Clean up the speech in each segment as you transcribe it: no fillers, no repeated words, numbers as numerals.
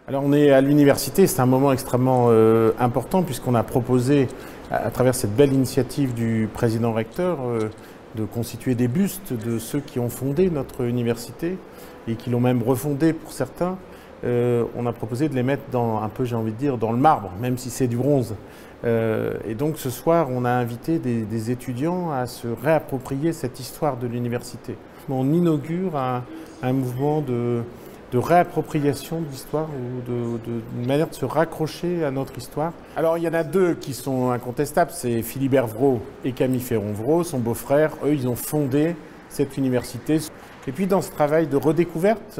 Alors on est à l'université, c'est un moment extrêmement important puisqu'on a proposé, à travers cette belle initiative du président recteur, de constituer des bustes de ceux qui ont fondé notre université et qui l'ont même refondée pour certains. On a proposé de les mettre un peu, j'ai envie de dire, dans le marbre, même si c'est du bronze. Et donc ce soir, on a invité des étudiants à se réapproprier cette histoire de l'université. On inaugure un mouvement de réappropriation de l'histoire ou d'une manière de se raccrocher à notre histoire. Alors il y en a deux qui sont incontestables, c'est Philibert Vraud et Camille Féron-Vraud, son beau-frère. Eux, ils ont fondé cette université. Et puis dans ce travail de redécouverte,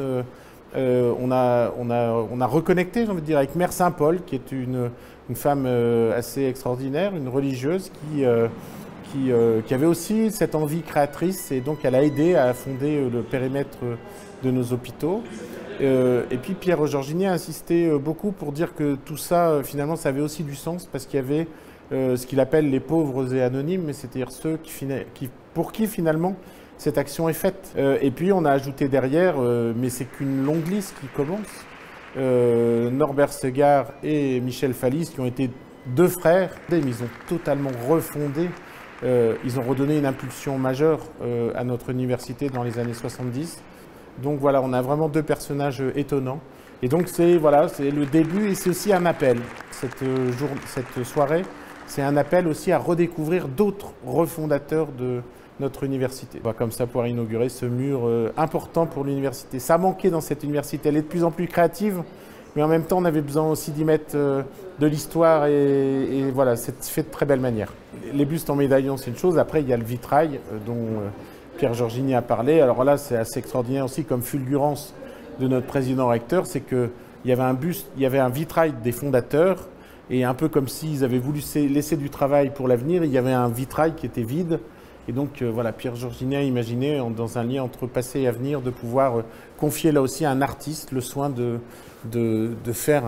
on a reconnecté, j'ai envie de dire, avec Mère Saint-Paul, qui est une femme assez extraordinaire, une religieuse qui avait aussi cette envie créatrice, et donc elle a aidé à fonder le périmètre de nos hôpitaux. Et puis Pierre Georgigny a insisté beaucoup pour dire que tout ça, finalement, ça avait aussi du sens, parce qu'il y avait ce qu'il appelle les pauvres et anonymes, c'est-à-dire ceux pour qui finalement cette action est faite. Et puis on a ajouté derrière, mais c'est qu'une longue liste qui commence, Norbert Segard et Michel Fallis, qui ont été deux frères, mais ils ont totalement refondé, ils ont redonné une impulsion majeure à notre université dans les années 70. Donc voilà, on a vraiment deux personnages étonnants. Et donc c'est le début et c'est aussi un appel. Cette soirée, c'est un appel aussi à redécouvrir d'autres refondateurs de notre université. On va comme ça pouvoir inaugurer ce mur important pour l'université. Ça manquait dans cette université, elle est de plus en plus créative, mais en même temps on avait besoin aussi d'y mettre de l'histoire et voilà, c'est fait de très belle manière. Les bustes en médaillon, c'est une chose. Après, il y a le vitrail dont Pierre Georgigny a parlé. Alors là, c'est assez extraordinaire aussi comme fulgurance de notre président recteur, c'est qu'il y avait un buste, il y avait un vitrail des fondateurs, et un peu comme s'ils avaient voulu laisser du travail pour l'avenir, il y avait un vitrail qui était vide. Et donc voilà, Pierre Georgigny a imaginé, dans un lien entre passé et avenir, de pouvoir confier là aussi à un artiste le soin de faire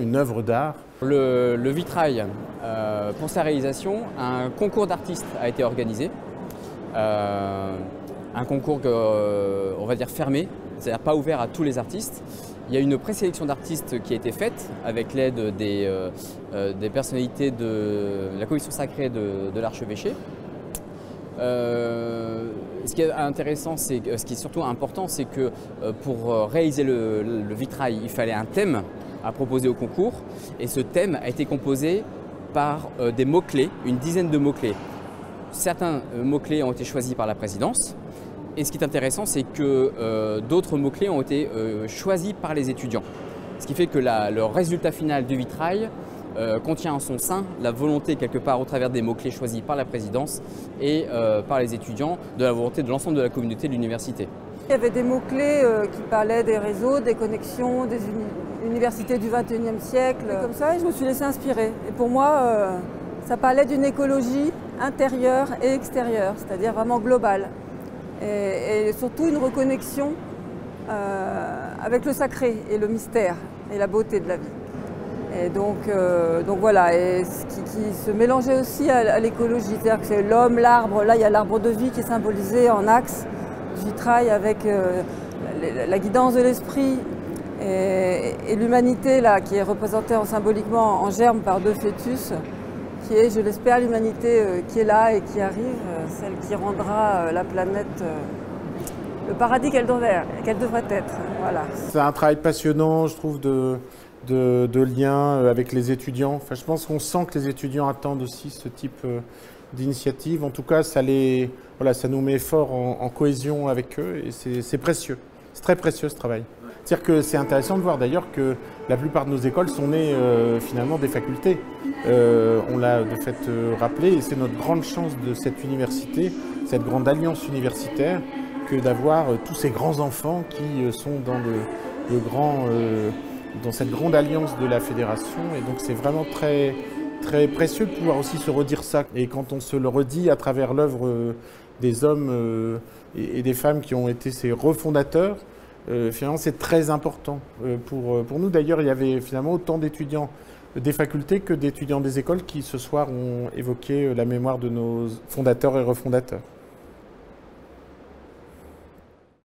une œuvre d'art. Le vitrail, pour sa réalisation, un concours d'artistes a été organisé. Un concours, on va dire, fermé, c'est-à-dire pas ouvert à tous les artistes. Il y a une présélection d'artistes qui a été faite avec l'aide des personnalités de la commission sacrée de l'archevêché. Ce qui est intéressant, ce qui est surtout important, c'est que pour réaliser le vitrail, il fallait un thème à proposer au concours. Et ce thème a été composé par des mots-clés, une dizaine de mots-clés. Certains mots-clés ont été choisis par la présidence. Et ce qui est intéressant, c'est que d'autres mots-clés ont été choisis par les étudiants. Ce qui fait que le résultat final du vitrail contient en son sein la volonté, quelque part, au travers des mots-clés choisis par la présidence et par les étudiants, de la volonté de l'ensemble de la communauté de l'université. Il y avait des mots-clés qui parlaient des réseaux, des connexions, des universités du XXIe siècle. Et comme ça, je me suis laissée inspirer. Et pour moi, ça parlait d'une écologie intérieure et extérieure, c'est-à-dire vraiment globale. Et surtout une reconnexion avec le sacré et le mystère et la beauté de la vie. Et donc voilà, et ce qui se mélangeait aussi à l'écologie, c'est-à-dire que c'est l'homme, l'arbre, là il y a l'arbre de vie qui est symbolisé en axe du vitrail avec la guidance de l'esprit et l'humanité là qui est représentée symboliquement en germe par deux fœtus, qui est, je l'espère, l'humanité qui est là et qui arrive, celle qui rendra la planète le paradis qu'elle devrait être. Voilà. C'est un travail passionnant, je trouve, de lien avec les étudiants. Enfin, je pense qu'on sent que les étudiants attendent aussi ce type d'initiative. En tout cas, ça nous met fort en cohésion avec eux et c'est précieux. C'est très précieux ce travail. C'est-à-dire que c'est intéressant de voir d'ailleurs que la plupart de nos écoles sont nées finalement des facultés. On l'a de fait rappelé et c'est notre grande chance de cette université, cette grande alliance universitaire, que d'avoir tous ces grands enfants qui sont dans cette grande alliance de la fédération. Et donc c'est vraiment très, très précieux de pouvoir aussi se redire ça. Et quand on se le redit à travers l'œuvre des hommes et des femmes qui ont été ces refondateurs, finalement c'est très important pour nous. D'ailleurs, il y avait finalement autant d'étudiants des facultés que d'étudiants des écoles qui ce soir ont évoqué la mémoire de nos fondateurs et refondateurs.